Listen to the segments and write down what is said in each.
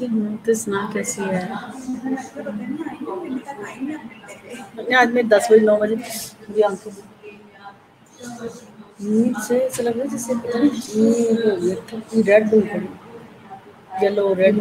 Notice ना कैसी है आज मैं 10 बजे 9 बजे मेरी आंखें नींद से ऐसा लग रहा है जैसे पता नहीं नींद हो गई थी रेड हो गई yellow red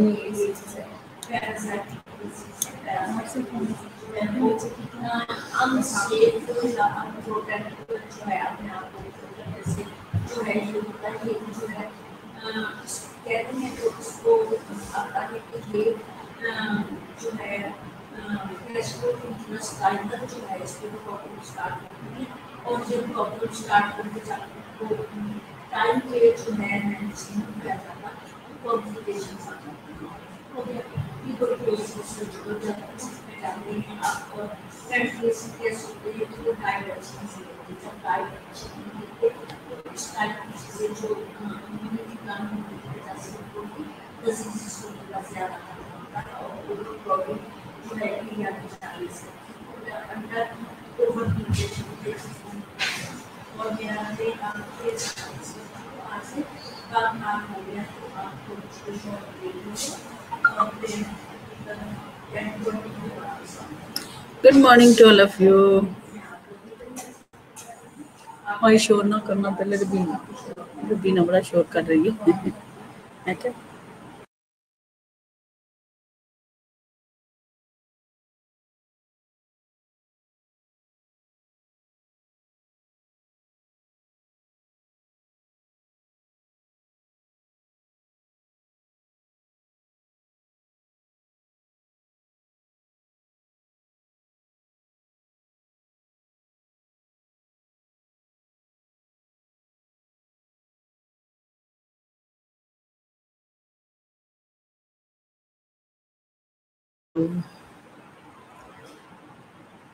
good morning to all of you और शोर ना करना पहले रबीना बड़ा शोर कर रही है क्या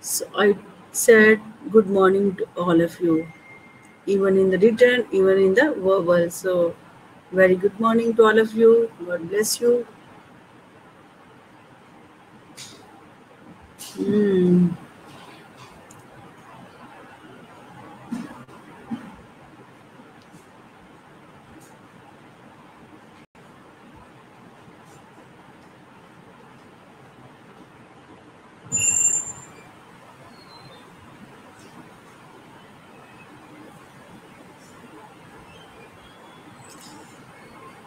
So I said good morning to all of you, even in the written, even in the verbal. So very good morning to all of you. God bless you.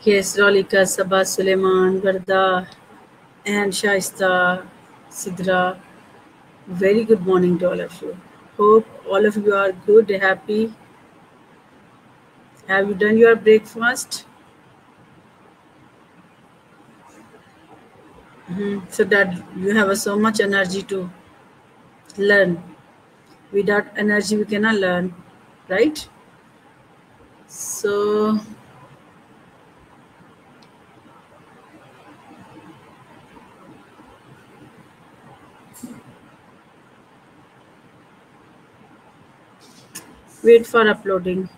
Yes, Rolika, Sabah, Suleiman, Garda, and Shaista, Sidra. Very good morning to all of you. Hope all of you are good, happy. Have you done your breakfast? So that you have so much energy to learn. Without energy, we cannot learn, right? So, wait for uploading.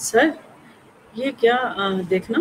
Sir ये क्या देखना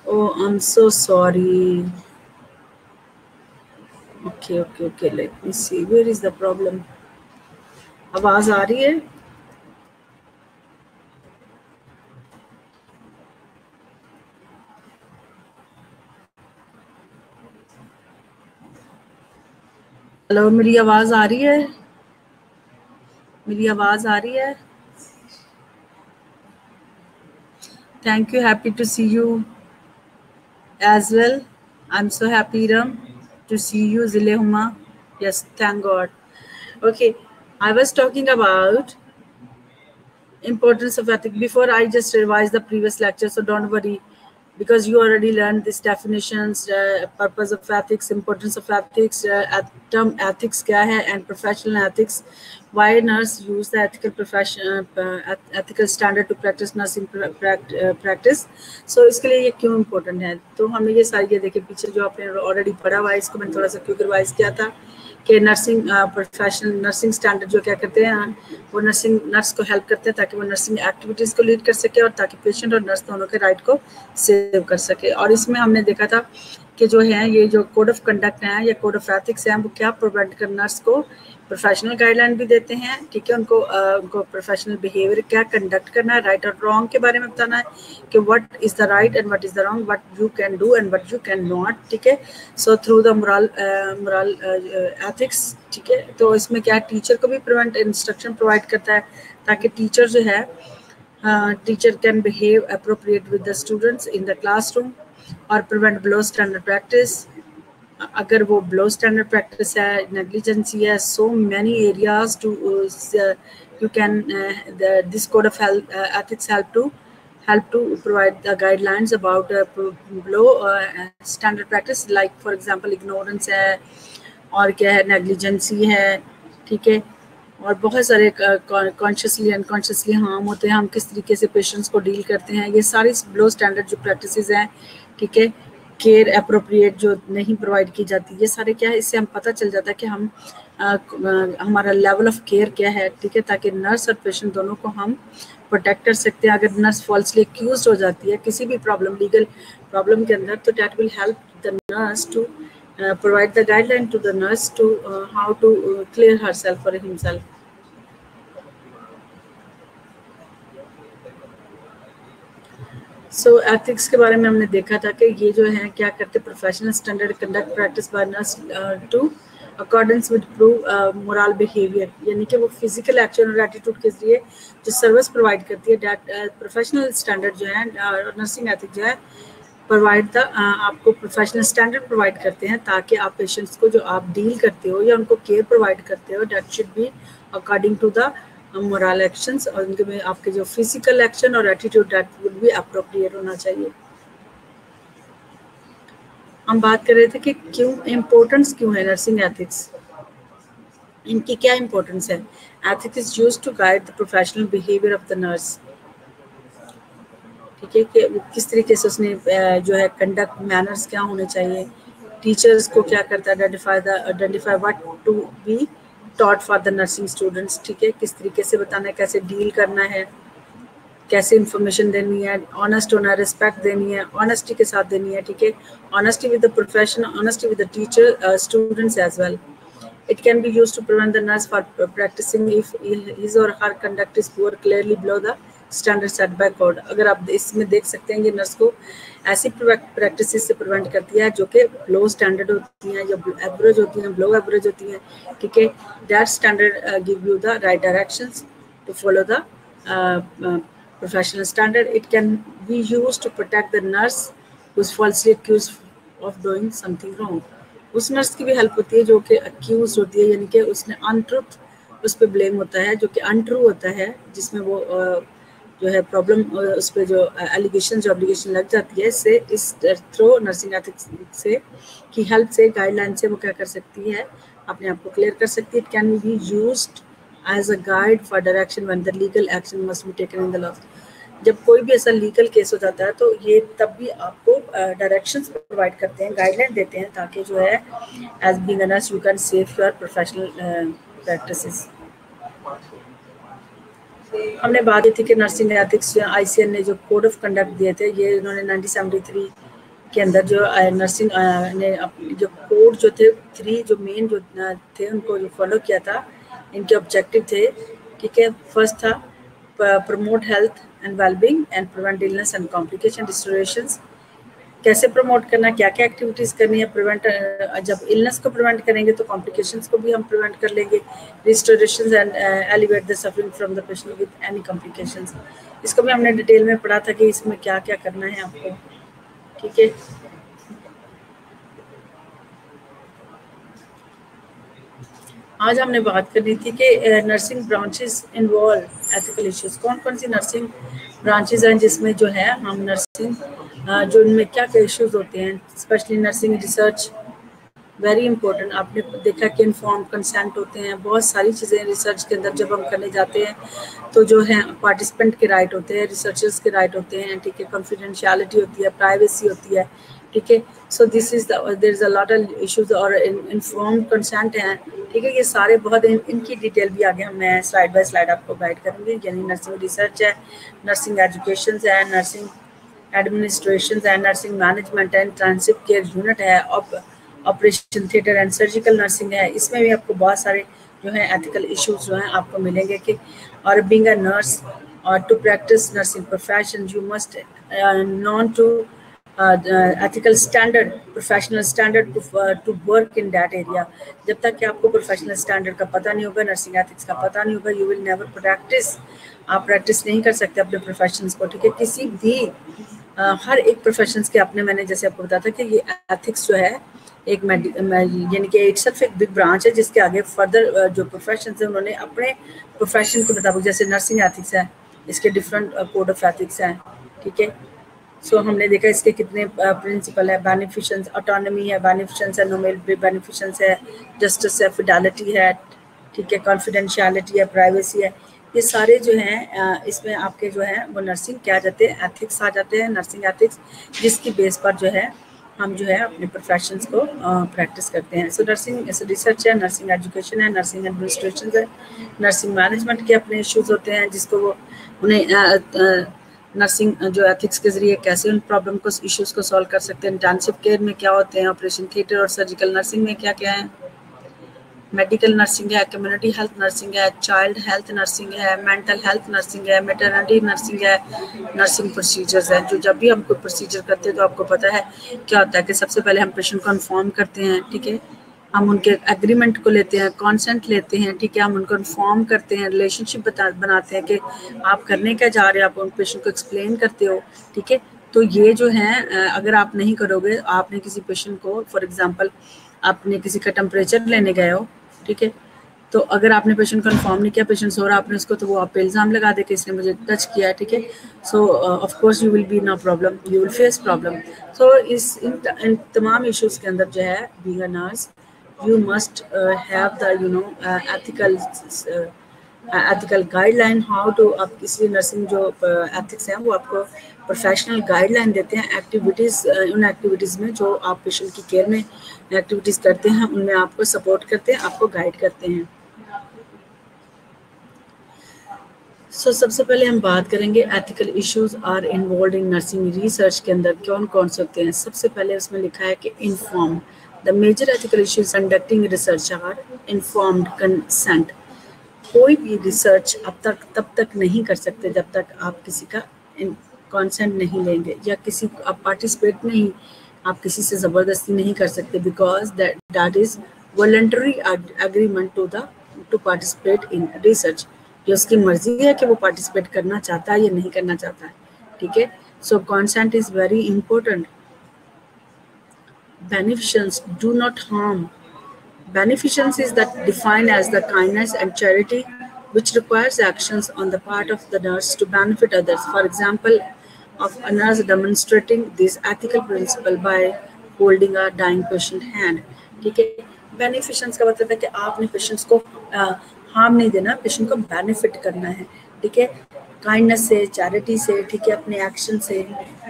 Oh, I'm so sorry. Okay. Let me see. Where is the problem? आवाज आ रही है? Hello, मेरी आवाज आ रही है? मेरी आवाज आ रही है? Thank you. Happy to see you as well. I'm so happy, Ram, to see you, Zilehuma. Yes, thank God. Okay, I was talking about importance of ethics. Before I just revised the previous lecture, so don't worry, because you already learned these definitions, purpose of ethics, importance of ethics, term ethics kya hai, and professional ethics. Why nurse use the ethical standard to practice nursing practice. So इसके लिए ये क्यों important है? तो हमने ये सारी ये देखिए पीछे जो आपने already पढ़ा हुआ है, इसको मैंने थोड़ा सा क्यों रिवाइज किया था कि नर्सिंग प्रोफेशनल नर्सिंग स्टैंडर्ड जो क्या करते हैं, वो नर्स को हेल्प करते हैं ताकि वो नर्सिंग एक्टिविटीज़ को लीड कर सके और ताकि पेशेंट और नर्स दोनों के राइट को सेव कर सके। और इसमें हमने देखा था कि जो है ये जो कोड ऑफ कंडक्ट है या कोड ऑफ एथिक्स है, वो क्या प्रोवाइड कर नर्स को प्रोफेशनल गाइडलाइन भी देते हैं, ठीक है, उनको प्रोफेशनल बिहेवियर क्या कंडक्ट करना है, राइट और रॉन्ग के बारे में बताना है कि what is the right and what is the wrong, what you can do and what you can not, ठीक है। So through the moral ethics, ठीक है। तो इसमें क्या टीचर को भी प्रिवेंट इंस्ट्रक्शन प्रोवाइड करता है ताकि टीचर जो है teacher can behave appropriate with the students in the classroom और प्रिवेंट बिलो स्टैंडर्ड प्रैक्टिस। अगर वो बिलो स्टैंडर्ड प्रैक्टिस है, नेग्लिजेंसी है, so many areas to you can this code of ethics help to provide the guidelines about below standard practice, like for example ignorance है और क्या है, negligence है, ठीक है, और बहुत सारे कॉन्शियसली अनकॉन्शियसली हार्म होते हैं, हम किस तरीके से पेशेंट्स को डील करते हैं, ये सारी बिलो स्टैंडर्ड जो प्रैक्टिसेस हैं, ठीक है, केयर अप्रोप्रिएट जो नहीं प्रोवाइड की जाती, ये सारे क्या है, इससे हम पता चल जाता है कि हम हमारा लेवल ऑफ केयर क्या है, ठीक है, ताकि नर्स और पेशेंट दोनों को हम प्रोटेक्ट कर सकते हैं। अगर नर्स फॉल्सली एक्यूज हो जाती है किसी भी प्रॉब्लम, लीगल प्रॉब्लम के अंदर, तो that will help the nurse to provide the guideline to the nurse to how to clear herself or himself. So ethics के बारे में हमने देखा था कि ये जो है क्या करते, professional standard conduct practice by nurse to accordance with prove moral behaviour, यानी कि वो फिजिकल एक्शन और एटीट्यूड के जरिए जो सर्विस प्रोवाइड करती है। प्रोफेशनल स्टैंडर्ड जो है नर्सिंग एथिक जो है प्रोवाइड द आपको प्रोफेशनल स्टैंडर्ड प्रोवाइड करते हैं ताकि आप पेशेंट्स को जो आप डील करते हो या उनको केयर प्रोवाइड करते हो, that should be according to the moral actions, और उनके में आपके जो फिजिकल एक्शन और attitude that would be appropriate होना चाहिए। हम बात कर रहे थे कि क्यों इम्पोर्टेंस क्यों है नर्सिंग एथिक्स, इनकी क्या इम्पोर्टेंस है। Ethics is used to guide the professional behaviour of the nurse, ठीक है, कि किस तरीके से उसने जो है कंडक्ट मैनर्स क्या होने चाहिए, टीचर्स को क्या करता है, identify what to be taught for the nursing students, ठीक है, किस तरीके से बताना है, कैसे डील करना है, कैसे इन्फॉर्मेशन देनी है, ऑनेस्ट होना, रिस्पेक्ट देनी है, ऑनेस्टी के साथ देनी है, ठीक है, honesty with the profession, honesty with the teacher, students as well. It can be used to prevent the nurse for practicing if his or her conduct is poor, clearly below the standard set by code। अगर आप इसमें देख सकते हैं ये nurse को ऐसी practices से प्रिवेंट करती है जो कि लो स्टैंडर्ड होती हैं, जो एवरेज होती हैं, लो एवरेज होती हैं, ठीक है। That standard give you the right directions to follow the professional standard. It can be used to protect the nurse who is falsely accused of doing something wrong। उस नर्स की भी help होती है जो कि अक्यूज होती है, यानी कि उसने अनट्रुथ उस पर ब्लेम होता है, जो कि अनट्रू होता है, जिसमें वो जो है प्रॉब्लम उस पर जो एलिगेशन जो ऑब्लिगेशन लग जाती है, इससे इस थ्रू नर्सिंग एथिक्स से की हेल्प से, गाइडलाइन से वो क्या कर सकती है, अपने आप को क्लियर कर सकती है। It can be used as a guide for direction when the legal action must be taken in the law. जब कोई भी ऐसा लीगल केस हो जाता है तो ये तब भी आपको डायरेक्शंस प्रोवाइड करते हैं, गाइडलाइन देते हैं, ताकि जो है as being a nurse you can save your professional practices. हमने बात की थी कि नर्सिंग एथिक्स ICN ने जो कोड ऑफ कंडक्ट दिए थे, ये इन्होंने 1973 के अंदर जो नर्सिंग ने जो कोड जो थे 3 जो मेन जो थे उनको जो फॉलो किया था, इनके ऑब्जेक्टिव थे, ठीक है। फर्स्ट था promote health and wellbeing and prevent illness and complication restorations. कैसे प्रमोट करना, क्या क्या एक्टिविटीज़ करनी है, प्रिवेंट जब इलनेस को प्रिवेंट करेंगे तो कॉम्प्लिकेशंस को भी हम प्रिवेंट कर लेंगे, restorations and elevate the suffering from the patient with any complications. इसको भी हमने डिटेल में पढ़ा था कि इसमें क्या क्या करना है आपको, ठीक है। आज हमने बात करनी थी कि nursing branches involve ethical issues. कौन कौन सी नर्सिंग ब्रांचेस हैं जिसमें जो है हम नर्सिंग जो उनमें क्या क्या इश्यूज होते हैं, specially nursing research very important. आपने देखा कि इन्फॉर्म कंसेंट होते हैं, बहुत सारी चीज़ें रिसर्च के अंदर जब हम करने जाते हैं तो जो है पार्टिसिपेंट के राइट होते हैं, रिसर्चर्स के राइट होते हैं, ठीक है। कॉन्फिडेंशियलिटी होती है, प्राइवेसी होती है, ठीक है। So this is there is a lot of issues और इन्फॉर्म कंसेंट हैं, ठीक है। ये सारे बहुत इनकी डिटेल भी आगे मैं स्लाइड बाय स्लाइड आपको गाइड करूँगी। यानी नर्सिंग रिसर्च है, नर्सिंग एजुकेशन है, नर्सिंग एडमिनिस्ट्रेशन है, नर्सिंग मैनेजमेंट है, इंटेंसिव केयर यूनिट है, operation theatre and surgical nursing है। इसमें भी आपको बहुत सारे जो है एथिकल इश्यूज जो हैं आपको मिलेंगे कि और बीइंग अ नर्स और to practice nursing profession you must known to ethical standard, professional standard to work in that area। जब तक कि आपको प्रोफेशनल स्टैंडर्ड का पता नहीं होगा, नर्सिंग एथिक्स का पता नहीं होगा, यू विल नेवर प्रैक्टिस। आप प्रैक्टिस नहीं कर सकते अपने प्रोफेशंस को, ठीक है। किसी भी हर एक प्रोफेशंस के अपने, मैंने जैसे आपको बताया था कि ये एथिक्स जो है एक यानी कि इट्सल्फ एक बिग ब्रांच है जिसके आगे फर्दर जो प्रोफेशन है उन्होंने अपने प्रोफेशन के मुताबिक, जैसे नर्सिंग एथिक्स है, इसके डिफरेंट कोड ऑफ एथिक्स हैं, ठीक है। सो हमने देखा इसके कितने प्रिंसिपल है, बेनिफिशंस, ऑटोनॉमी है, बेनिफिशंस है, नोमेल बेनिफिशंस है, जस्टिस है, फिडेलिटी है, ठीक है, कॉन्फिडेंशियलिटी है, प्राइवेसी है। ये सारे जो हैं इसमें आपके जो है वो नर्सिंग क्या जाते हैं, एथिक्स आ जाते हैं, नर्सिंग एथिक्स, जिसकी बेस पर जो है हम जो है अपने प्रोफेशंस को प्रैक्टिस करते हैं। सो नर्सिंग रिसर्च है, नर्सिंग एजुकेशन है, नर्सिंग एडमिनिस्ट्रेशन है, नर्सिंग मैनेजमेंट के अपने इश्यूज होते हैं जिसको वो उन्हें नर्सिंग जो एथिक्स के जरिए कैसे उन प्रॉब्लम को, इश्यूज को सॉल्व कर सकते हैं। इंटेंसिव केयर में क्या होते हैं, ऑपरेशन थिएटर और सर्जिकल नर्सिंग में क्या क्या है, मेडिकल नर्सिंग है, कम्युनिटी हेल्थ नर्सिंग है, चाइल्ड हेल्थ नर्सिंग है, मेंटल हेल्थ नर्सिंग है, मैटरनिटी नर्सिंग है, नर्सिंग प्रोसीजर्स हैं। जो जब भी हम कोई प्रोसीजर करते हैं तो आपको पता है क्या होता है कि सबसे पहले हम पेशेंट को इन्फॉर्म करते हैं, ठीक है। हम उनके एग्रीमेंट को लेते हैं, कॉन्सेंट लेते हैं, ठीक है। हम उनको इन्फॉर्म करते हैं, रिलेशनशिप बनाते हैं कि आप करने क्या जा रहे हैं, आप उन पेशेंट को एक्सप्लेन करते हो, ठीक है। तो ये जो है अगर आप नहीं करोगे, आपने किसी पेशेंट को फॉर एग्जांपल आपने किसी का टेम्परेचर लेने गए हो, ठीक है, तो अगर आपने पेशेंट को इन्फॉर्म नहीं किया, पेशेंट सो रहा, आपने उसको, तो वो आप पे इल्ज़ाम लगा दे कि इसने मुझे टच किया है, ठीक है। So of course you will be no problem, you will face problem. So इन तमाम इश्यूज़ के अंदर जो है being a nurse you must have the ethical guideline how to, आप किसी नर्सिंग जो एथिक्स हैं वो आपको प्रोफेशनल गाइडलाइन देते हैं। एक्टिविटीज़, उन एक्टिविटीज़ में जो आप पेशेंट की केयर में एक्टिविटीज़ करते हैं उनमें आपको सपोर्ट करते हैं, आपको गाइड करते हैं। सबसे पहले हम बात करेंगे ethical issues are involve in nursing research के अंदर कौन कौन से होते हैं। सबसे पहले उसमें लिखा है कि inform the major ethical issues conducting research are informed consent. कोई भी रिसर्च तब तक नहीं कर सकते जब तक आप किसी का कंसेंट नहीं लेंगे, या किसी आप पार्टिसिपेट नहीं, आप किसी से ज़बरदस्ती नहीं कर सकते, because that is voluntary agreement to participate in research. ये उसकी मर्जी है कि वो पार्टिसिपेट करना चाहता है या नहीं करना चाहता है, ठीक है। So consent is very important. Beneficence do not harm. Beneficence is that defined as the kindness and charity which requires actions on the part of the nurse to benefit others. For example, of a nurse demonstrating this ethical principle by holding a dying patient hand. ठीक है, बेनिफिशंस का मतलब है कि आपने patients को harm नहीं देना, पेशेंट को बेनिफिट करना है, ठीक है, काइंडनेस से, चैरिटी से, ठीक है, अपने एक्शन से।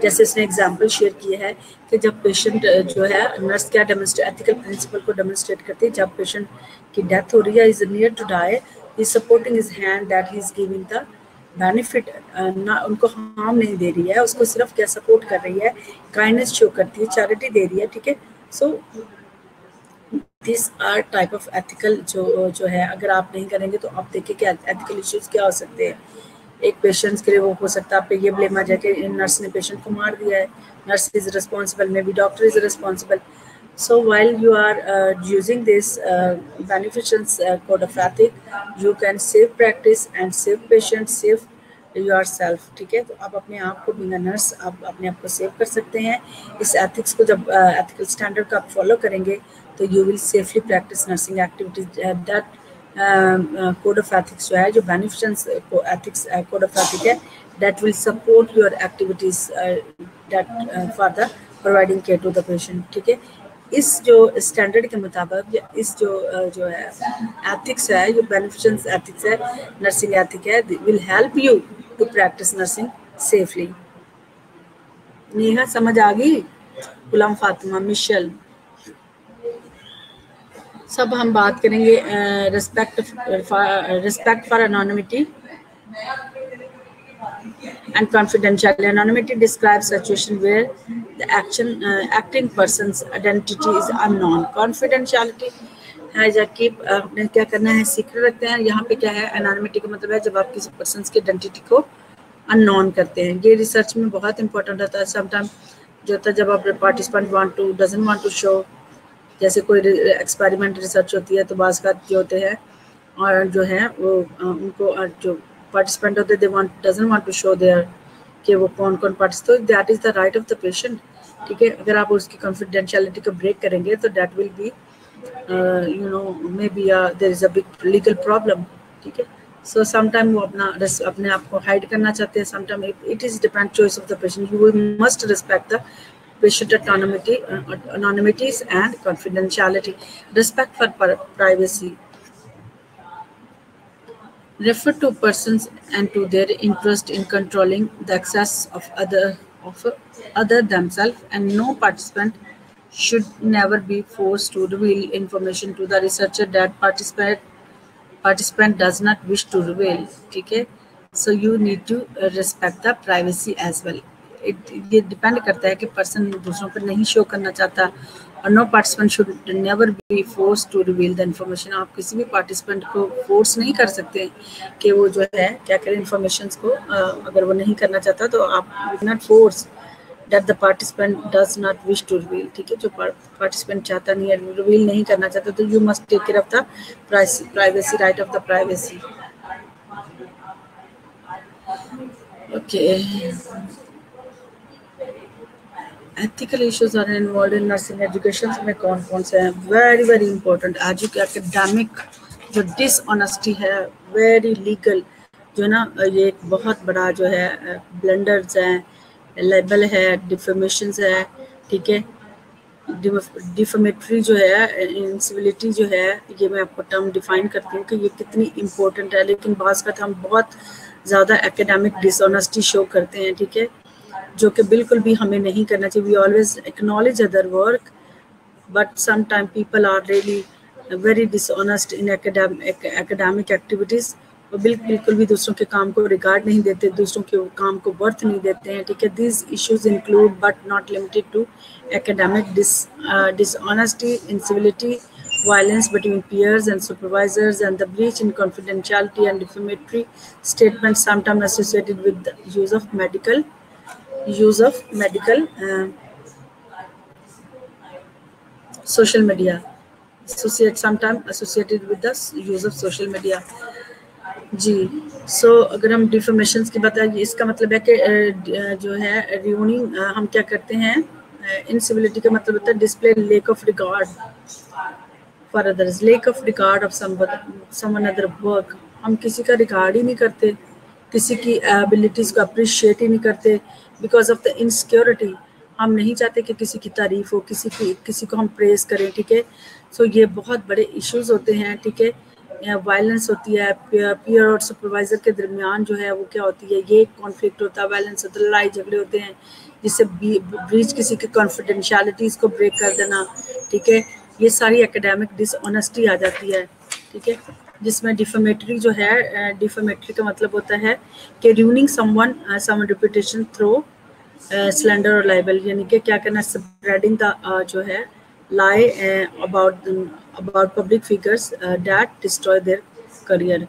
जैसे इसने एग्जांपल शेयर किया है कि जब पेशेंट जो है, नर्स क्या एथिकल प्रिंसिपल को डेमोन्स्ट्रेट करती है, जब पेशेंट की डेथ हो रही है, is near to die, is supporting his hand that he is giving the benefit ना, उनको हार्म नहीं दे रही है, उसको सिर्फ क्या सपोर्ट कर रही है, काइंडनेस शो करती है, चैरिटी दे रही है, ठीक है। So this are type of ethical जो है, अगर आप नहीं करेंगे तो आप देखिए कि एथिकल इश्यूज क्या हो सकते हैं। एक पेशेंट्स के लिए वो हो सकता है, आप पे ये ब्लेम आ जाए कि नर्स ने पेशेंट को मार दिया है, nurse is responsible, may be doctor is responsible. So while you are using this beneficence code of ethic, you can save practice and save patient, save yourself. ठीक है, तो आप अपने आप को बिना नर्स आप अपने आप को सेव कर सकते हैं. इस एथिक्स को जब एथिकल स्टैंडर्ड को आप फॉलो करेंगे तो you will safely practice nursing activities. That code of ethics जो है, जो beneficence ethics code of ethic है, that will support your activities that for the providing care to the patient. ठीक है, इस जो स्टैंडर्ड के मुताबिक या इस जो है एथिक्स है, जो बेनिफिशंस एथिक्स है, नर्सिंग एथिक है, will help you to practice nursing safely. Neha समझ आ गई? गुलाम फातिमा, मिशेल, सब हम बात करेंगे respect for anonymity and confidentiality. Anonymity describes situation where the acting person's identity is unknown. Confidentiality है जबकि आपने क्या करना है, सीक्रेट रखते हैं. यहाँ पे क्या है, एनोनिमिटी का मतलब है जब आप किसी पर्सन की आइडेंटिटी को अननोन करते हैं. ये रिसर्च में बहुत इंपॉर्टेंट होता है. समटाइम जो होता है जब आप participant doesn't want to show, जैसे कोई एक्सपेरिमेंट रिसर्च होती है तो बाज़ का जो होते हैं और जो है वो उनको जो पार्टिसिपेंट होते they doesn't want to show their कि वो कौन कौन पार्टिसिपेट. तो that is the right of the patient. ठीक है, अगर आप उसकी कॉन्फिडेंशियलिटी को ब्रेक करेंगे तो that will be you know maybe there is a big legal problem. ठीक है, सो समटाइम वो अपने आप को हाइड करना चाहते हैं. Sometime it is depend choice of the patient. You must respect the patient anonymities and confidentiality. Respect for privacy. Refer to persons and to their interest in controlling the access of other themselves, and no participant should never be forced to reveal information to the researcher that participant does not wish to reveal. ठीक है, so you need to respect the privacy as well. ये depend करता है कि person दूसरों पर नहीं show करना चाहता. और no participant should never be force to reveal the information. आप किसी भी पार्टिसिपेंट को फोर्स नहीं कर सकते कि वो जो है क्या करें इन्फॉर्मेशन को. अगर वो नहीं करना चाहता तो आप you not force that the participant does not wish to reveal. ठीक है, जो पार्टिसिपेंट चाहता नहीं है, रिवील नहीं करना चाहता, तो you must take care of the privacy, right of the privacy. Okay, ethical issues are involve in nursing education में कौन कौन से हैं? Very very important. एकेडमिक जो डिसऑनेस्टी है, वेरी लीगल जो ना, ये एक बहुत बड़ा जो है ब्लंडर्स हैं, लेबल है, डिफेमेशंस है. ठीक है, डिफेमेटरी जो है, इनसिविलिटी जो है, ये मैं आपको टर्म डिफाइन करती हूँ कि ये कितनी इम्पोर्टेंट है. लेकिन बाज़ का हम बहुत ज़्यादा एकेडमिक डिसऑनेस्टी शो करते हैं. ठीक है, जो कि बिल्कुल भी हमें नहीं करना चाहिए. We always acknowledge other work, but some time people are really very dishonest in academic activities. वो बिल्कुल भी दूसरों के काम को रिगार्ड नहीं देते, दूसरों के काम को वर्थ नहीं देते हैं. ठीक है, these issues include but not limited to academic dishonesty, incivility, violence between peers and supervisors, and the breach in confidentiality and defamatory statements sometimes associated with the use of medical social media, sometimes associated with the use of social media. जी, सो अगर हम डिफेमेशंस की बात है, इसका मतलब है कि जो है रियूनिंग हम क्या करते हैं, इनसिविलिटी का मतलब होता है display lake of regard for others, lake of regard of someone other work. हम किसी का रिगार्ड ही नहीं करते, किसी की एबिलिटीज़ को अप्रिशिएट ही नहीं करते बिकॉज ऑफ द इनसिक्योरिटी. हम नहीं चाहते कि किसी की तारीफ हो, किसी को हम प्रेज करें. ठीक है, सो ये बहुत बड़े इश्यूज होते हैं. ठीक है, वायलेंस होती है पीयर और सुपरवाइजर के दरमियान जो है वो क्या होती है, ये कॉन्फ्लिक्ट होता है, वायलेंस होता है, लड़ाई झगड़े होते हैं, जिससे ब्रीच किसी की कॉन्फिडेंशियलिटीज़ को ब्रेक कर देना. ठीक है, ये सारी एकेडमिक डिसऑनेस्टी आ जाती है. ठीक है, जिसमें डिफेमेटरी जो है, डिफेमेटरी का मतलब होता है कि ruining someone some reputation through slander और लाइबल, यानी कि क्या करना, स्प्रेडिंग द जो है lie about public figures that destroy their career।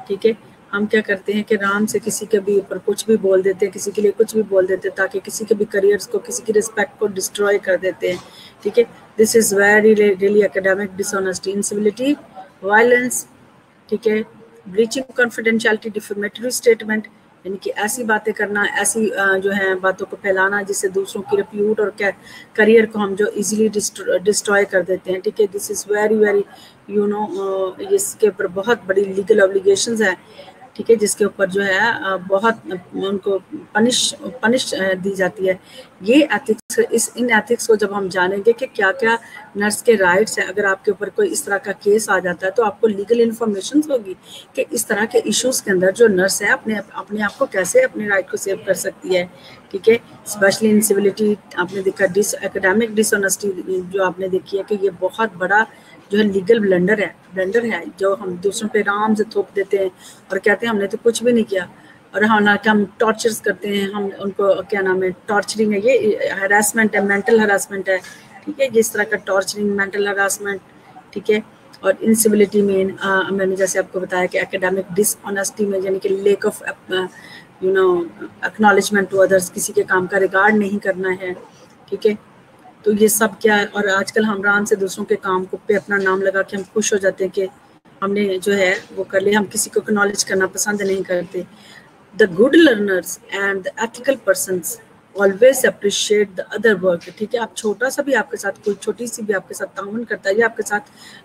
ठीक है, हम क्या करते हैं कि राम से किसी के भी ऊपर कुछ भी बोल देते हैं, किसी के लिए कुछ भी बोल देते हैं, ताकि किसी के भी करियर्स को, किसी की रिस्पेक्ट को डिस्ट्रॉय कर देते हैं। ठीक है, this is very really academic dishonesty, incivility, violence. ठीक है, ब्रीचिंग कॉन्फिडेंशियलिटी, डिफेमेटरी स्टेटमेंट, यानी कि ऐसी बातें करना, ऐसी जो है बातों को फैलाना जिससे दूसरों की रिप्यूट और करियर को हम जो इजीली डिस्ट्रॉय कर देते हैं। ठीक है, दिस इज़ वेरी वेरी इसके ऊपर बहुत बड़ी लीगल ऑब्लिगेशंस हैं। ठीक है, जिसके ऊपर जो है बहुत उनको पनिश दी जाती है। ये एथिक्स, इन एथिक्स को जब हम जानेंगे कि क्या क्या नर्स के राइट्स हैं, अगर आपके ऊपर कोई इस तरह का केस आ जाता है तो आपको लीगल इन्फॉर्मेशन होगी कि इस तरह के इश्यूज के अंदर जो नर्स है अपने आप को कैसे अपने राइट को सेव कर सकती है। ठीक है, स्पेशली इनसिविलिटी आपने देखा, एकेडमिक डिसऑनेस्टी जो आपने देखी है कि ये बहुत बड़ा जो है लीगल ब्लंडर है जो हम दूसरों पे आराम से थोप देते हैं और कहते हैं हमने तो कुछ भी नहीं किया, और हालांकि हम टॉर्चर्स करते हैं, हम उनको क्या नाम है, टॉर्चरिंग है, ये हरासमेंट है, मेंटल हरासमेंट है। ठीक है, जिस तरह का टॉर्चरिंग, मेंटल हरासमेंट। ठीक है, और इनसिविलिटी में मैंने जैसे आपको बताया कि एकेडमिक डिसऑनेस्टी में यानी कि lack of acknowledgement to others, किसी के काम का रिगार्ड नहीं करना है। ठीक है, तो ये सब क्या है, और आजकल हम आराम से दूसरों के काम को पे अपना नाम लगा के हम खुश हो जाते हैं कि हमने जो है वो कर लिया, हम किसी को एक्नॉलेज करना पसंद नहीं करते। The good learners and the ethical persons always appreciate the other work. ठीक है, आप छोटा सा भी आपके साथ, कोई छोटी सी भी आपके साथ ताउन करता है या आपके साथ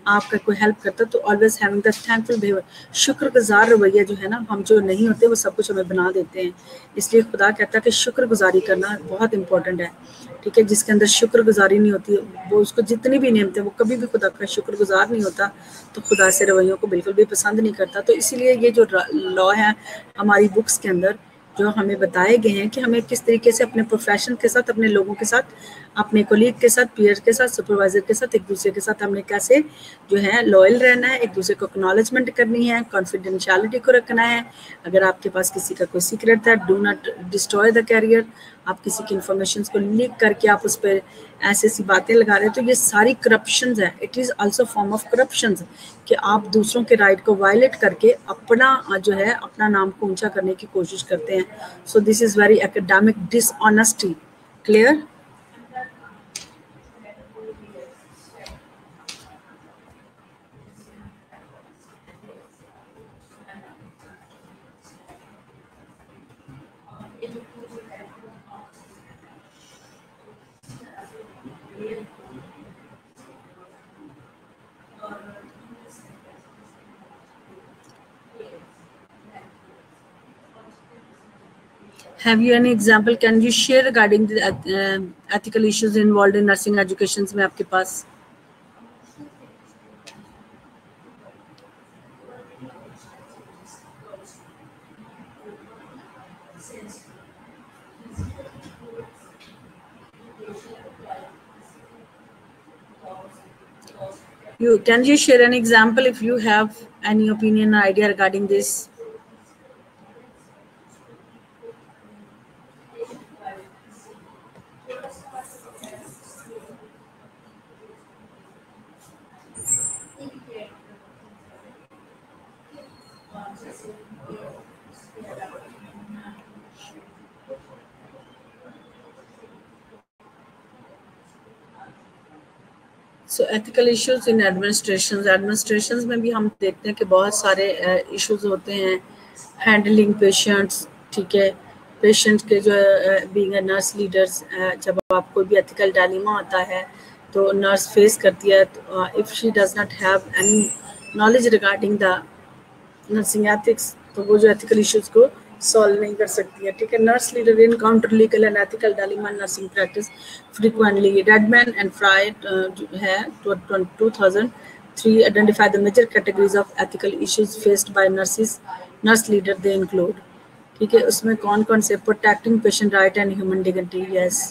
आपका कोई हेल्प करता है, तो always having the thankful behaviour, शुक्रगुजार रवैया जो है ना, हम जो नहीं होते वो सब कुछ हमें बना देते हैं। इसलिए खुदा कहता है कि शुक्रगुजारी करना बहुत इंपॉर्टेंट है। ठीक है, जिसके अंदर शुक्रगुजारी नहीं होती वो, उसको जितनी भी नेमतें, वो कभी भी खुदा का शुक्रगुजार नहीं होता, तो खुदा से रवैयों को बिल्कुल भी पसंद नहीं करता। तो इसीलिए ये जो लॉ है हमारी बुक्स के अंदर जो हमें बताए गए हैं कि हमें किस तरीके से अपने प्रोफेशन के साथ, अपने लोगों के साथ, अपने कोलीग के साथ, पीयर के साथ, सुपरवाइजर के साथ, एक दूसरे के साथ हमने कैसे जो है लॉयल रहना है, एक दूसरे को एक्नॉलेजमेंट करनी है, कॉन्फिडेंशियलिटी को रखना है। अगर आपके पास किसी का कोई सीक्रेट है, do not destroy the career. आप किसी की इन्फॉर्मेशन को लीक करके आप उस पर ऐसी बातें लगा रहे हैं, तो ये सारी करप्शन है। It is also form of corruption कि आप दूसरों के राइट को वायलेट करके अपना जो है अपना नाम को ऊंचा करने की कोशिश करते हैं। सो this is very academic dishonesty. Clear? Have you any example? Can you share regarding the ethical issues involved in nursing education में आपके पास? Can you share an example if you have any opinion or idea regarding this? So ethical issues in administration में भी हम देखते हैं कि बहुत सारे इश्यूज होते हैं। हैंडलिंग पेशेंट्स, ठीक है, पेशेंट के जो बीइंग नर्स लीडर्स, जब आपको भी एथिकल डायलेमा होता है तो नर्स फेस करती है, if she does not have any knowledge regarding the nursing ethics, तो वो जो एथिकल इश्यूज को सॉल्व नहीं कर सकती है। ठीक है, nurse leader in counter legal and ethical dilemma nursing practice frequently. Redman and Fry है 2003 identify the major categories of ethical issues faced by nurse leader. They include, ठीक है, उसमें कौन कौन से, protecting patient right and human dignity. Yes,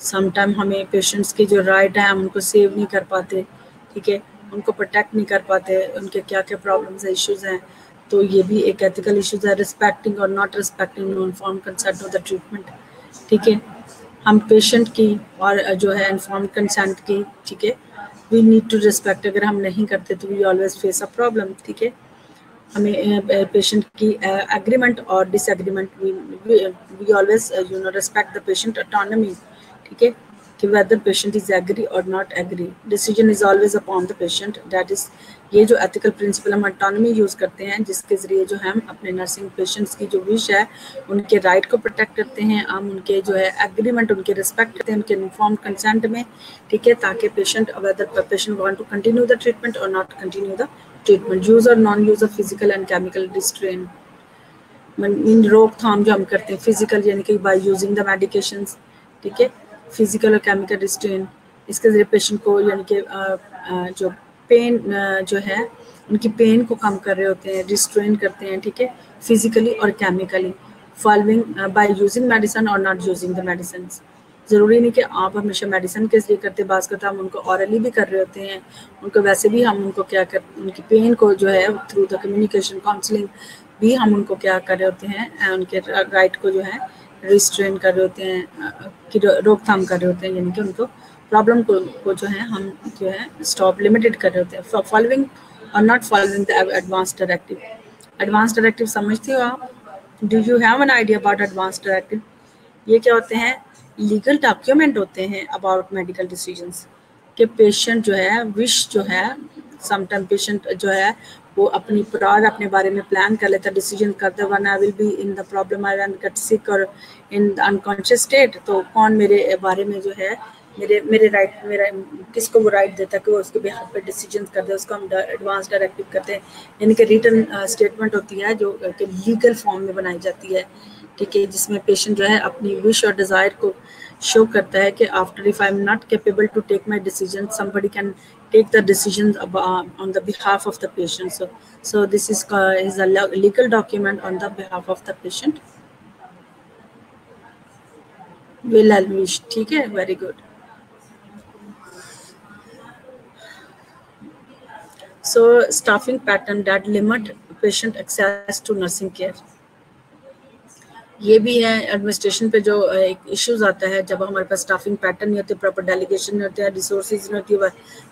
sometime हमें patients की जो राइट है हम उनको सेव नहीं कर पाते। ठीक है, उनको प्रोटेक्ट नहीं कर पाते, उनके क्या क्या प्रॉब्लम्स है, इश्यूज हैं, तो ये भी एक एथिकल इश्यूज है। रिस्पेक्टिंग और not respecting no inform consent of the treatment, ठीक है। हम पेशेंट की और जो है इन्फॉर्म कंसेंट की, ठीक है, वी नीड टू रिस्पेक्ट। अगर हम नहीं करते तो we always face a problem, ठीक है। हमें पेशेंट की एग्रीमेंट और disagreement, we always respect the patient autonomy, ठीक है, कि whether patient is agree or not agree, decision is always upon the patient, that is ये जो एथिकल प्रिंसिपल हम ऑटोनॉमी यूज़ करते हैं, जिसके ज़रिए जो हम अपने नर्सिंग पेशेंट्स की जो विश है उनके राइट को प्रोटेक्ट करते हैं, हम उनके जो है एग्रीमेंट, उनके रिस्पेक्ट करते हैं, उनके इन्फॉर्म कंसेंट में, ठीक है, ताकि patient whether patient want to continue the treatment और not continue the treatment. Use और non use of physical and chemical restraint, इन रोकथाम जो हम करते हैं फिजिकल यानी कि बाय यूजिंग द मेडिकेशंस, ठीक है, फिजिकल और केमिकल रिस्ट्रेन, इसके जरिए पेशेंट को यानी कि जो पेन जो है उनकी पेन को कम कर रहे होते हैं, रिस्ट्रेन करते हैं, ठीक है, फिजिकली और chemically, following by using medicine और नॉट यूजिंग द मेडिसिन। ज़रूरी नहीं कि आप हमेशा मेडिसिन के जरिए करते, बात करते हम उनको ऑरली भी कर रहे होते हैं, उनको वैसे भी हम उनको क्या कर, उनकी पेन को जो है थ्रू द कम्युनिकेशन काउंसलिंग भी हम उनको क्या कर रहे होते हैं, उनके राइट को जो है रिस्ट्रेन कर रहे होते हैं, कि रोकथाम कर रहे होते हैं, यानी कि उनको प्रॉब्लम को जो है हम जो है स्टॉप लिमिटेड कर रहे होते हैं। फॉलोइंग और not following the advance directive. Advance directive समझते हो आप? Do you have an idea about advance directive? ये क्या होते हैं? लीगल डॉक्यूमेंट होते हैं अबाउट मेडिकल डिसीजंस, कि पेशेंट जो है विश जो है, समटाइम पेशेंट जो है वो अपनी प्रार अपने बारे में प्लान कर लेता, डिसीजन करता है, one I will be in the problem, I will get sick और इन द अनकॉन्शियस स्टेट, तो कौन मेरे बारे में जो है मेरे राइट, मेरा किसको वो राइट देता है कि वो उसके बिहाफ पे डिसीजन करते हैं, उसको हम एडवांस डायरेक्टिव करते हैं, यानी कि रिटन स्टेटमेंट होती है जो कि लीगल फॉर्म में बनाई जाती है, ठीक है, जिसमें पेशेंट जो है अपनी विश और डिज़ायर को शो करता है कि after if I am not capable to take my decision, somebody can take the decisions on the behalf of the patient. So this is a legal document on the behalf of the patient. Will and wish, ठीक है, very good. So staffing pattern that limit patient access to nursing care. ये भी है administration पे जो एक issues आता है, जब हमारे पास स्टाफिंग पैटर्न नहीं होते, प्रॉपर डेलीगेशन नहीं होता है, रिसोर्सेज नहीं होती है,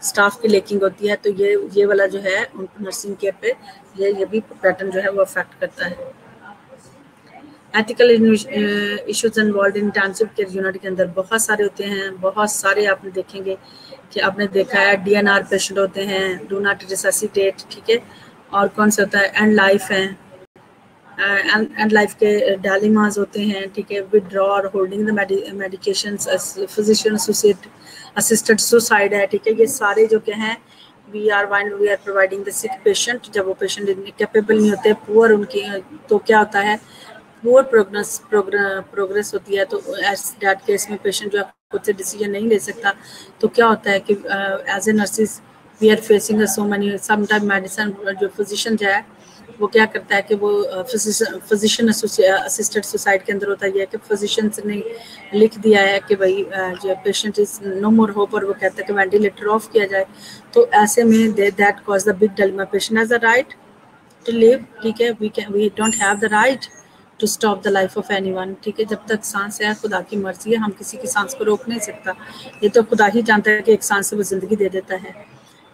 स्टाफ की लेकिंग होती है, तो ये वाला जो है नर्सिंग केयर पे ये भी पैटर्न जो है वो अफेक्ट करता है। Ethical issues involve in intensive care unit के अंदर बहुत सारे होते हैं, बहुत सारे आपने देखेंगे कि आपने देखा है DNR पेशेंट होते हैं, डू नॉट रिससिटेट, ठीक है, और कौन सा होता है, एंड लाइफ है, एंड लाइफ के डायलेमास होते हैं, ठीक है, विदड्रॉ और holding the medications, physician assisted suicide है, ठीक है, ये सारे जो क्या हैं, we are providing the sick patient, जब वो पेशेंट कैपेबल नहीं होते, पुअर उनकी, तो क्या होता है, पुअर प्रोग्रेस होती है, तो एज दैट केस में पेशेंट जो है खुद से डिसीजन नहीं ले सकता, तो क्या होता है कि as a nurses we are facing so many, sometime medicine जो फिजिशियन जो है वो क्या करता है कि वो फिजिशियन असिस्टेड सुसाइड के अंदर होता है कि फिजिशियन ने लिख दिया है कि भाई जो patient is no more hope, और वो कहता है कि वेंटिलेटर ऑफ किया जाए, तो ऐसे में that cause the big dilemma, patient has the right to live, ठीक है, we don't have the right to stop the life of anyone, ठीक है, जब तक सांस है खुदा की मर्जी है, हम किसी की सांस को रोक नहीं सकता, ये तो खुदा ही जानता है कि एक सांस से वो जिंदगी दे देता है,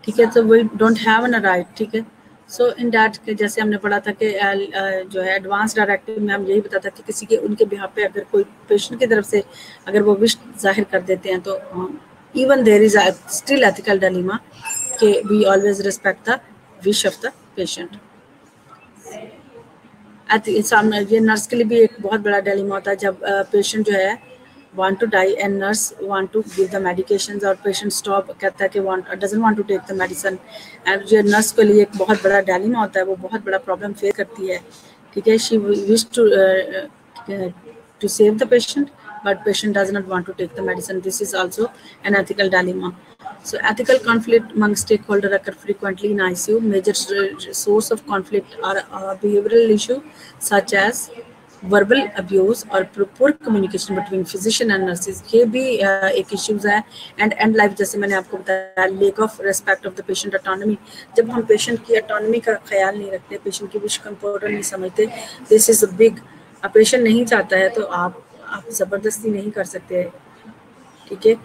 ठीक है, तो we don't have an right, ठीक है। सो इन डैट जैसे हमने पढ़ा था कि जो है एडवांस डायरेक्टिव में हम यही बताता कि किसी के उनके बिहाफ पे अगर कोई पेशेंट की तरफ से अगर वो विश जाहिर कर देते हैं, तो even there is still ethical dilemma कि we always respect the wish of the patient. सामने ये नर्स के लिए भी एक बहुत बड़ा डिलेमा होता है, जब पेशेंट जो है want to die and nurse want to give the medications और patient stop कहता है कि doesn't want to take the medicine, and जो nurse के लिए एक बहुत बड़ा dilemma होता है, वो बहुत बड़ा problem face करती है, ठीक है, she wish to save the patient but patient does not want to take the medicine. This is also an ethical dilemma. So ethical conflict among stakeholders occur frequently in ICU. Major source of conflict are behavioral issue such as verbal abuse और poor communication between physician and nurses, ये भी एक issues है। End life, जैसे मैंने आपको बताया, lake of respect of the patient autonomy, जब हम पेशेंट की ऑटोनॉमी का ख्याल नहीं रखते, पेशेंट की विश को इम्पोर्टेंट नहीं समझते, this is a big. Patient नहीं चाहता है तो आप ज़बरदस्ती नहीं कर सकते, ठीक है।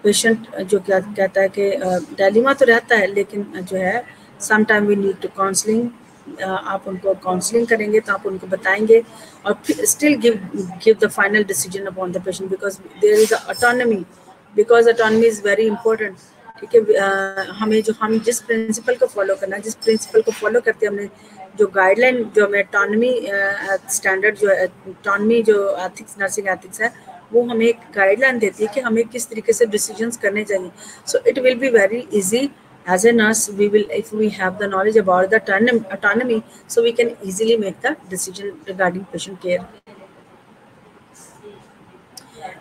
पेशेंट जो क्या कहता है कि डायलिमा तो रहता है, लेकिन जो है some time we need to counselling, आप उनको काउंसलिंग करेंगे तो आप उनको बताएंगे और फिर still give the final decision upon the patient, because there is autonomy, because autonomy is very important, ठीक है। हमें जो हम जिस प्रिंसिपल को फॉलो करना है, जिस प्रिंसिपल को फॉलो करते हैं, हमने जो गाइडलाइन, जो हमें ऑटोनॉमी स्टैंडर्ड, जो ऑटोनॉमी जो एथिक्स, नर्सिंग एथिक्स है, वो हमें एक गाइडलाइन देती है कि हमें किस तरीके से डिसीजंस करने चाहिए। So it will be very easy as a nurse, we will, if we have the knowledge about the autonomy, so we can easily make the decision regarding patient care.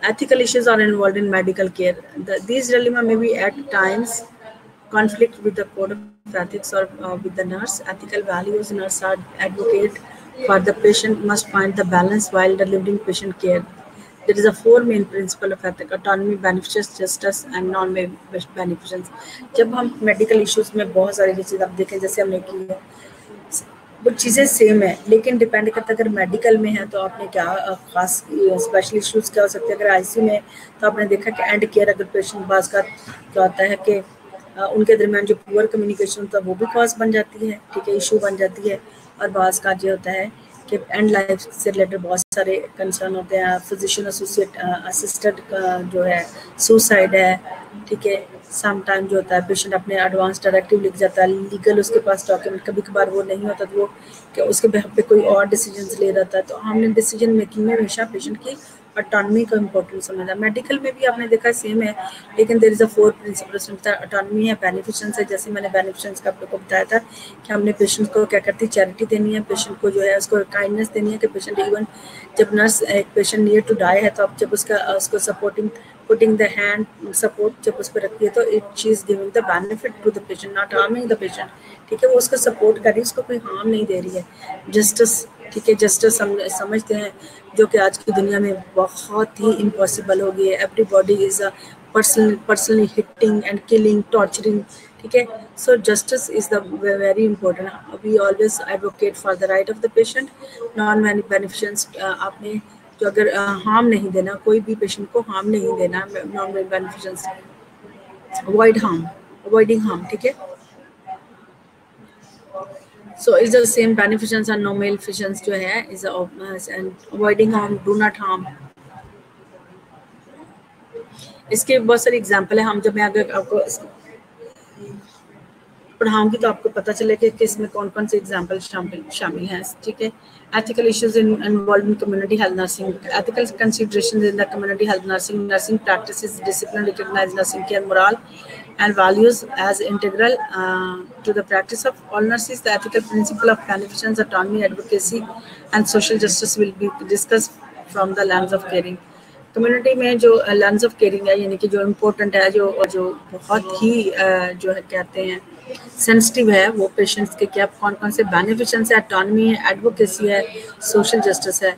Ethical issues are involved in medical care. These dilemma may be at times conflict with the code of ethics or with the nurse ethical values. Nurse are advocate for the patient must find the balance while delivering patient care. There is a four main principle of ethics: autonomy, beneficence, justice and non-beneficence. जब हम medical issues में बहुत सारी चीज़ें आप देखें, जैसे हमने की है, वो चीज़ें सेम है, लेकिन डिपेंड करता है अगर मेडिकल में है तो आपने क्या खास स्पेशल इश्यूज क्या हो सकते हैं। अगर आईसीयू में तो आपने देखा कि एंड केयर, अगर पेशेंट बास का क्या होता है कि उनके दरमियान जो पुअर कम्युनिकेशन होता है वो भी कॉज बन जाती है, ठीक है, इशू बन जाती है। और बास का जो होता है कि एंड लाइफ से रिलेटेड बहुत सारे कंसर्न होते हैं, फिजिशियन एसोसिएट असिस्टेड जो है सुसाइड है, ठीक है। सम टाइम जो होता है पेशेंट अपने एडवांस डायरेक्टिव लिख जाता है, लीगल उसके पास डॉक्यूमेंट, कभी कभार वो नहीं होता तो वो कि उसके बेहद पे कोई और डिसीजंस ले रहा था। तो हमने डिसीजन मेकिंग में हमेशा पेशेंट की ऑटोनॉमी का इम्पोर्टेंस समझा। मेडिकल में भी आपने देखा सेम है, लेकिन there is a four principles, autonomy है, बेनिफिशंस है। जैसे मैंने बेनिफिशंस का आपको बताया था कि हमने पेशेंट को क्या करती, चैरिटी देनी है, पेशेंट को जो है उसको काइंडनेस देनी है कि पेशेंट इवन जब नर्स एक पेशेंट नियर टू डाई है तो आप जब उसको supporting putting the hand support जब उस पर रखती है तो it she is giving the benefit to the patient, not harming the patient, ठीक है। वो उसको सपोर्ट कर रही है, उसको कोई हार्म नहीं दे रही है। जस्टिस, ठीक है, जस्टिस समझते हैं जो कि आज की दुनिया में बहुत ही इम्पॉसिबल हो गई है। Everybody is a personally hitting and killing, torturing, ठीक है। So justice is the very important. We always advocate for the right of the patient, non beneficence. आपने जो अगर हार्म नहीं देना, कोई भी पेशेंट को हार्म नहीं देना, नॉन बेनिफिशंस, अवॉइडिंग हार्म, ठीक है। So is the same beneficence and no maleficence जो है is and avoiding harm, do not harm. इसके बहुत सारे एग्जाम्पल है। हम जब मैं अगर आपको पढ़ाऊंगी तो आपको पता चले कि किसमें कौन कौन से एग्जाम्पल शामिल हैं, ठीक है। Ethical issues involved in community health nursing. Ethical considerations in the community health nursing. Nursing practices, discipline, recognize nursing care, moral and values as integral to the practice of all nurses. The ethical principle of beneficence, autonomy, advocacy and social justice will be discussed from the lens of caring. Community में जो lens of caring है, यानी कि जो important है, जो बहुत ही जो है कहते हैं सेंसिटिव है, वो पेशेंट्स के क्या कौन कौन से बेनिफिशंस है, ऑटोनॉमी है, एडवोकेसी है, सोशल जस्टिस है।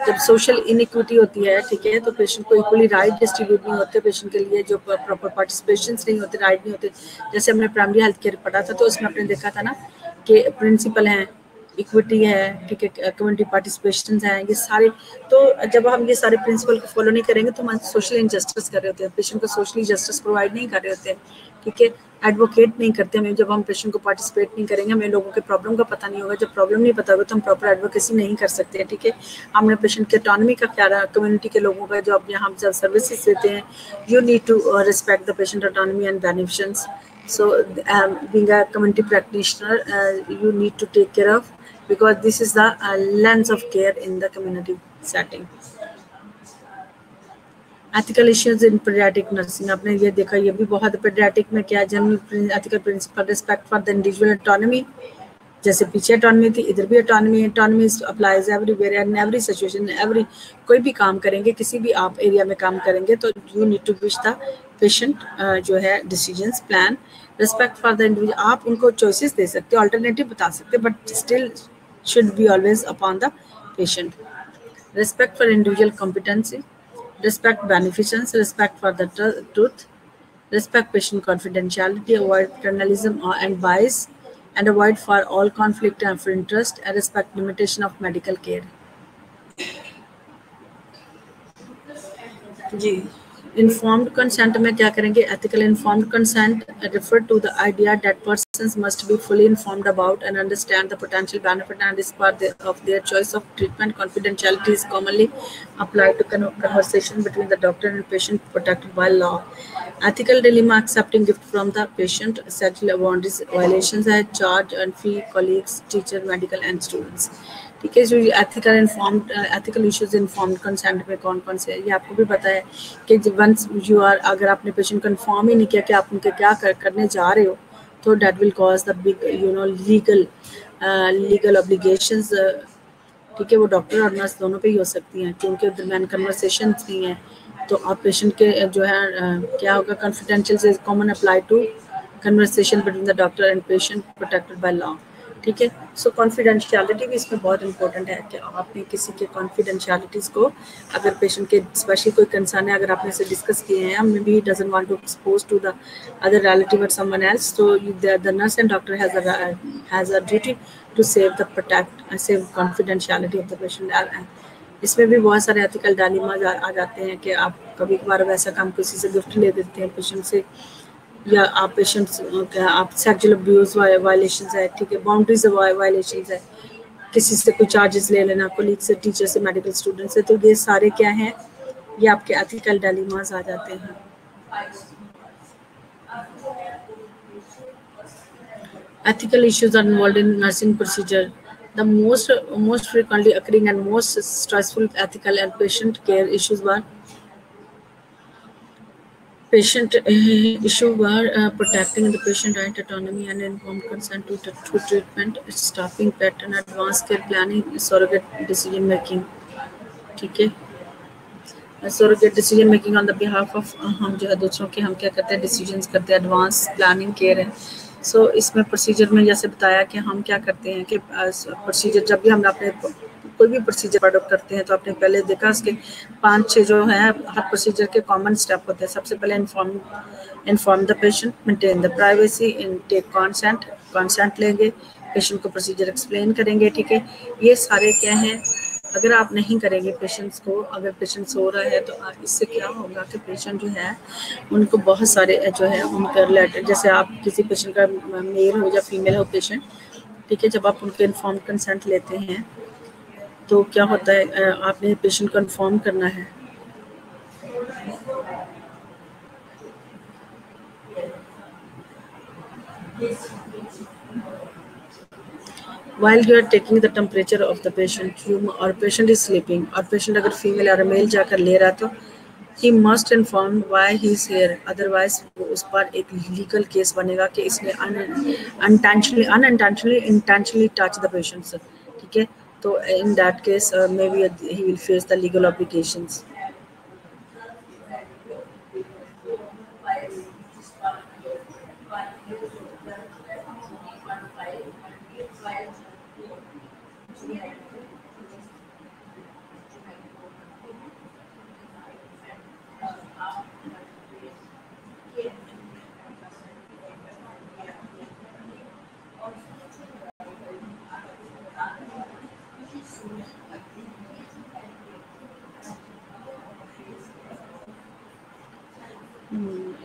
जब सोशल इनइक्विटी होती है, ठीक है, तो पेशेंट को इक्वली राइट डिस्ट्रीब्यूट नहीं होते, पेशेंट के लिए जो प्रॉपर पार्टिसिपेशन नहीं होते, राइट नहीं होते। जैसे हमने प्राइमरी हेल्थ केयर पढ़ा था तो उसमें आपने देखा था ना कि प्रिंसिपल हैं, इक्विटी है, ठीक है, कम्युनिटी पार्टिसिपेशन है, ये सारे। तो जब हम ये सारे प्रिंसिपल को फॉलो नहीं करेंगे तो हम सोशल इनजस्टिस कर रहे होते हैं, पेशेंट को सोशली जस्टिस प्रोवाइड नहीं कर रहे होते हैं, ठीक है, एडवोकेट नहीं करते हमें। जब हम पेशेंट को पार्टिसिपेट नहीं करेंगे, हमें लोगों के प्रॉब्लम का पता नहीं होगा, जब प्रॉब्लम नहीं पता होगा तो हम प्रॉपर एडवोकेसी नहीं कर सकते हैं, ठीक है। हमने पेशेंट के ऑटोनॉमी का ख्याल रखा, कम्युनिटी के लोगों का जो अब यहाँ हम सर्विसेज देते हैं, you need to respect the patient autonomy and beneficence. So being a community practitioner, you need to take care of, because this is the lens of care in the community setting. Ethical issues in paediatric nursing, आपने ये देखा, ये भी बहुत paediatric में क्या general ethical principle, respect for the individual autonomy, जैसे पीछे ऑटोनॉमी थी, इधर भी ऑटोनॉमी है। Autonomy applies everywhere in every situation, every कोई भी काम करेंगे, किसी भी आप एरिया में काम करेंगे तो you need to wish the patient जो है decisions plan, respect for the individual. आप उनको चॉइसेस दे सकते हो, अल्टरनेटिव बता सकते, but still should be always upon the patient. respect for individual competency, respect beneficence, respect for the truth, respect patient confidentiality, avoid paternalism and bias, and avoid for all conflict of interest, and respect limitation of medical care. जी, informed consent में क्या करेंगे? Ethical informed consent refer to the idea that persons must be fully informed about and understand the potential benefit and risk of their choice of treatment. Confidentiality is commonly applied to conversation between the doctor and patient protected by law. Ethical dilemma: accepting gift from the patient, sexual boundaries violations है, charge and fee colleagues, teacher, medical and students. ठीक है, जो ethical informed ethical issues informed consent में कौन कौन से है ये आपको भी पता है कि वंस यू आर, अगर आपने पेशेंट को इन्फॉर्म ही नहीं किया कि आप उनके क्या करने जा रहे हो, तो that will cause the big legal obligations. ठीक है, वो डॉक्टर और नर्स दोनों पे ही हो सकती हैं, क्योंकि दरमियान कन्वर्सेशन नहीं है. तो आप पेशेंट के जो है क्या होगा, कॉन्फिडेंशियल से common apply to conversation between the doctor and patient protected by law. ठीक है, सो कॉन्फिडेंशियलिटी भी इसमें बहुत इंपॉर्टेंट है कि आपने किसी के कॉन्फिडेंशियलिटीज़ को, अगर पेशेंट के स्पेशली कोई कंसर्न है, अगर आपने इसे डिस्कस किए हैं, maybe doesn't want to expose to the other relative और समवन एल्स, तो the nurse and doctor has a duty to save confidentiality of the patient. इसमें भी बहुत सारे एथिकल डायलेमास आ जाते हैं कि आप कभी कभार वैसा काम किसी से गिफ्ट ले देते हैं पेशेंट से, या आप पेशेंट्स आप सेक्सुअल अब्यूज वायलेशंस है. ठीक है, बाउंड्रीज वायलेशंस है, किसी से कोई चार्जेस ले लेना, कोलीग से, टीचर से, मेडिकल स्टूडेंट से, तो ये सारे क्या हैं, ये आपके एथिकल डायलेमास आ जाते हैं. Ethical issues are involved in nursing procedure. The most frequently occurring and most stressful ethical and patient care issues were protecting the patient right, autonomy and informed consent to treatment, staffing pattern, advanced care planning, surrogate decision making. ठीक है, surrogate decision making on the behalf of हम जो है दूसरों के हम क्या करते हैं, डिसीजंस करते हैं. एडवांस प्लानिंग केयर है. सो इसमें प्रोसीजर में जैसे बताया कि हम क्या करते हैं कि प्रोसीजर जब भी हम अपने कोई भी प्रोसीजर अडोप्ट करते हैं, तो आपने पहले देखा उसके 5-6 जो है हर प्रोसीजर के कॉमन स्टेप होते हैं. सबसे पहले inform the patient, maintain the privacy, take consent लेंगे, पेशेंट को प्रोसीजर एक्सप्लेन करेंगे. ठीक है, ये सारे क्या हैं, अगर आप नहीं करेंगे पेशेंट्स को, अगर पेशेंट सो रहा है, तो इससे क्या होगा कि पेशेंट जो है उनको बहुत सारे जो है उनका रिलेटेड, जैसे आप किसी पेशेंट का मेल हो या फीमेल हो पेशेंट, ठीक है, जब आप उनके इन्फॉर्म कंसेंट लेते हैं तो क्या होता है, आपने पेशेंट को इन्फॉर्म करना है. While you are taking the temperature of the patient, or patient is sleeping, और patient अगर फीमेल और मेल जाकर ले रहा, तो he must inform why he is here, otherwise उस पर एक लीगल केस बनेगा कि इसने unintentionally touch the patient. ठीक है, तो in that case maybe he will face the legal obligations.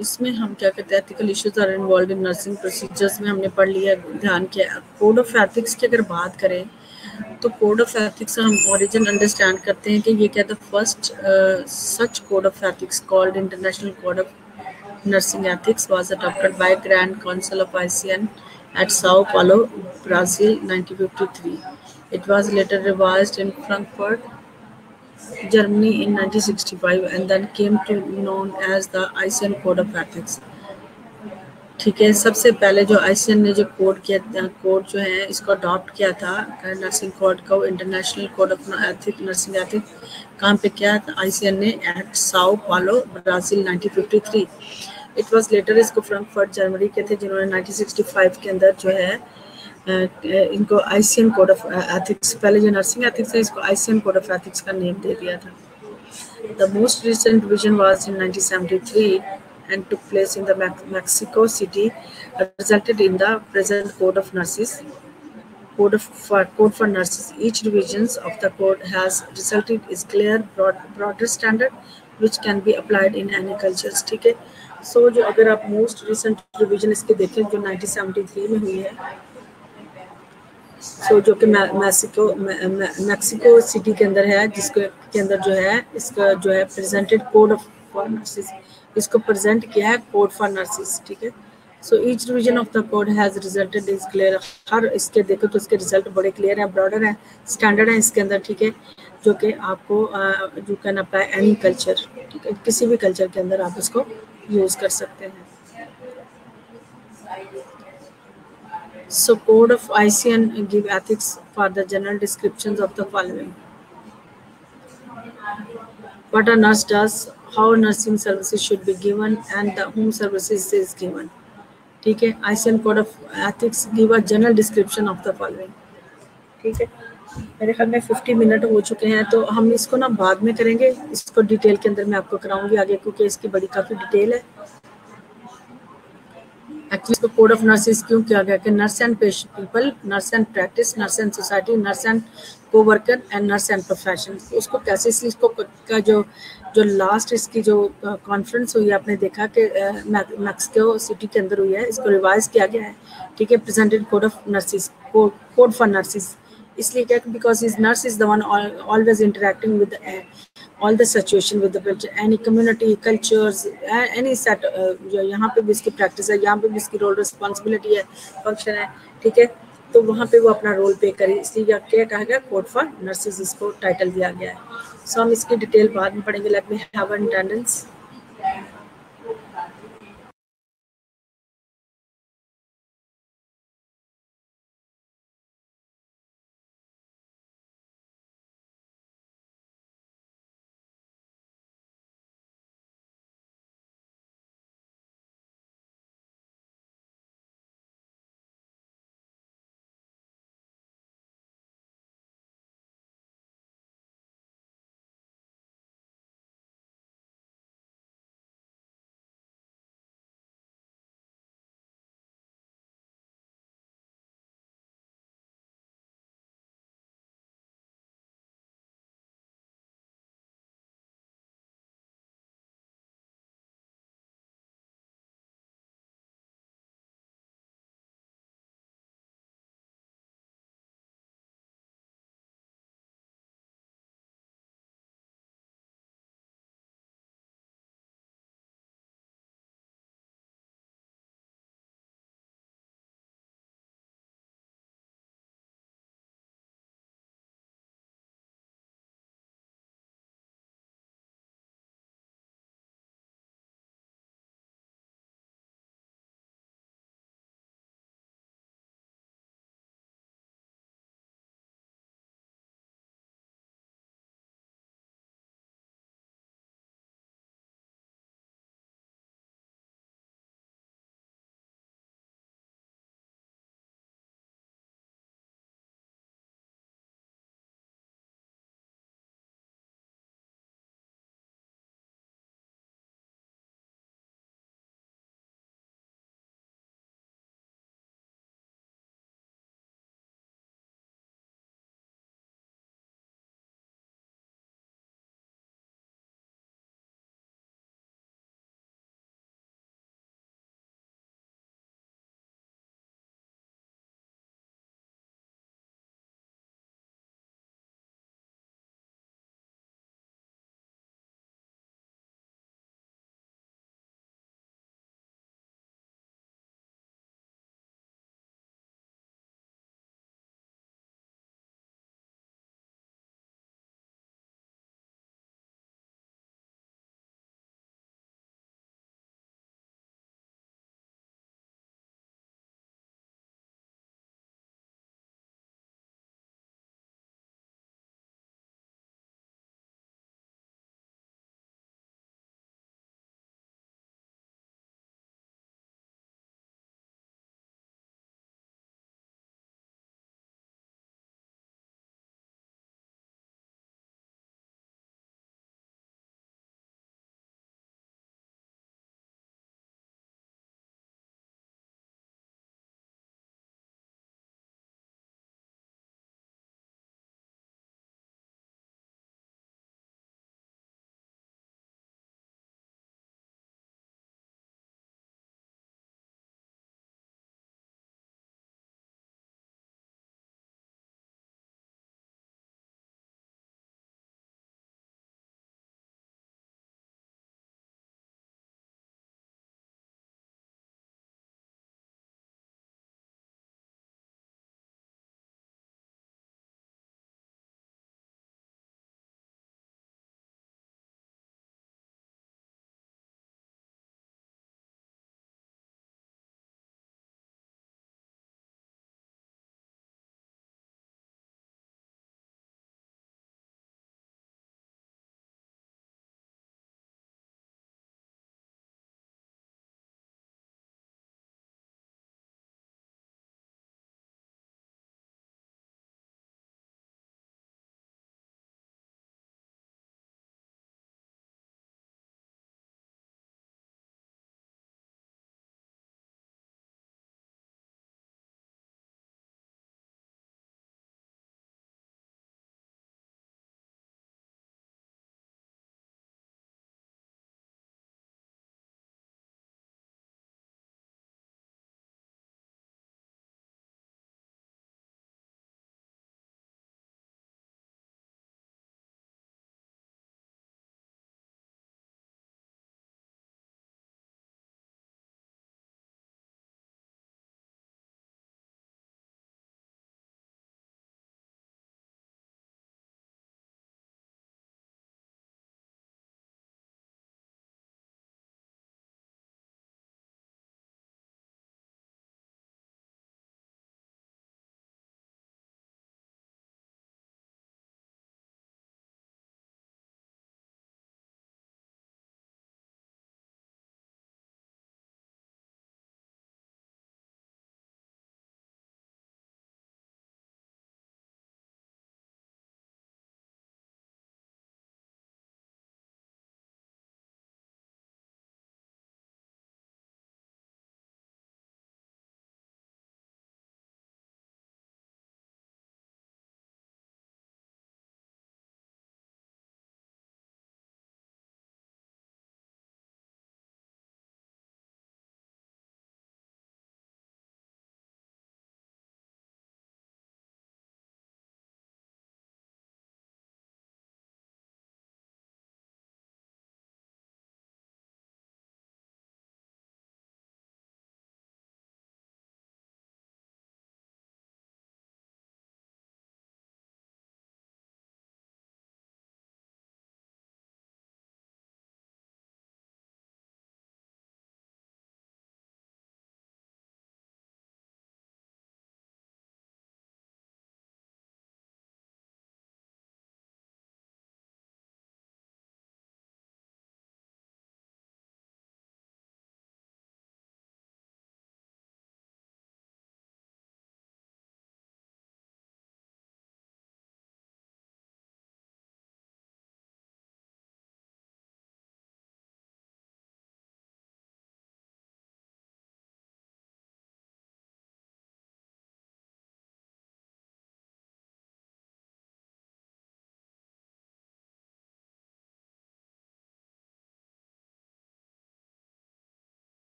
इसमें हम क्या कहते हैं, ethical issues are involve in nursing procedures में हमने पढ़ लिया, ध्यान किया. कोड ऑफ एथिक्स की अगर बात करें, तो कोड ऑफ एथिक्स हम ओरिजिन अंडरस्टैंड करते हैं कि ये क्या था, first such code of ethics called international code of nursing ethics was adopted by grand council of ICN at Sao Paulo, Brazil, 1953. It was later revised in Frankfurt, Germany in 1965 and then came to known as the ICN Code of Ethics. ठीक है, सबसे पहले जो ICN ने जो code जो है इसको अडॉप्ट किया था नर्सिंग कोड को, international code of ethics nursing ethics, कहाँ पे किया था, ICN ने एट साओ पालो, ब्राज़ील, 1953. इट वाज लेटर इसको फ्रैंकफर्ट जर्मनी के थे जिन्होंने 1965 के अंदर जो है इनको ICN कोड ऑफ एथिक्स, पहले जो नर्सिंग एथिक्स है इसको ICN कोड ऑफ एथिक्स का नेम दे दिया था. The most recent revision was in 1973 and took place in the Mexico City, resulted in the present Code of Nurses. Code for nurses. Each revision of the code has resulted is clear, broader standard which can be applied in any cultures. ठीक है. So जो अगर आप most recent revision इसके देखें जो 1973 में हुई है, जो कि मैक्सिको सिटी के अंदर है, जिसके के अंदर जो है इसका जो है presented code of for nurses, इसको प्रेजेंट किया है कोड फॉर नर्सेस. ठीक है. So each revision of the code has resulted is clear. हर इसके देखो तो इसके रिजल्ट बड़े क्लियर हैं, ब्रॉडर हैं, स्टैंडर्ड हैं इसके अंदर. ठीक है. जो कि आपको you can apply any culture. ठीक है. किसी भी कल्चर के अंदर आप इसको यूज कर सकते हैं. So code of ICN give ethics for the general descriptions of the following. What a nurse does, how nursing services should be given, and the whom services is given. ठीक है. ICN code of ethics give a general description of the following. ठीक है. मेरे ख्याल में 50 minute हो चुके हैं, तो हम इसको ना बाद में करेंगे. इसको डिटेल के अंदर मैं आपको कराऊंगी आगे, क्योंकि इसकी बड़ी काफ़ी डिटेल है. एक्चुअली इसको कोड ऑफ नर्सेस क्यों किया गया कि nurse and patient people, nurse and practice, nurse and society, nurse and coworker and nurse and profession. उसको कैसे इसलिए इसको का जो लास्ट इसकी जो कॉन्फ्रेंस हुई है, आपने देखा कि मैक्सिको सिटी के अंदर हुई है, इसको रिवाइज किया गया है. ठीक है. Presented code of nurses, code for nurses. इसलिए क्या, because is nurse is the one always interacting with all the situation with the patient, any community, cultures, any set. जो यहाँ पे भी इसकी प्रैक्टिस है, यहाँ पे भी इसकी रोल रिस्पॉन्सिबिलिटी है, फंक्शन है. ठीक है. तो वहाँ पे वो अपना रोल पे करे, इसलिए क्या कहा गया कोड फॉर नर्सेस, इसको टाइटल दिया गया है. सो हम इसकी डिटेल बाद में पढ़ेंगे. Let me have attendance.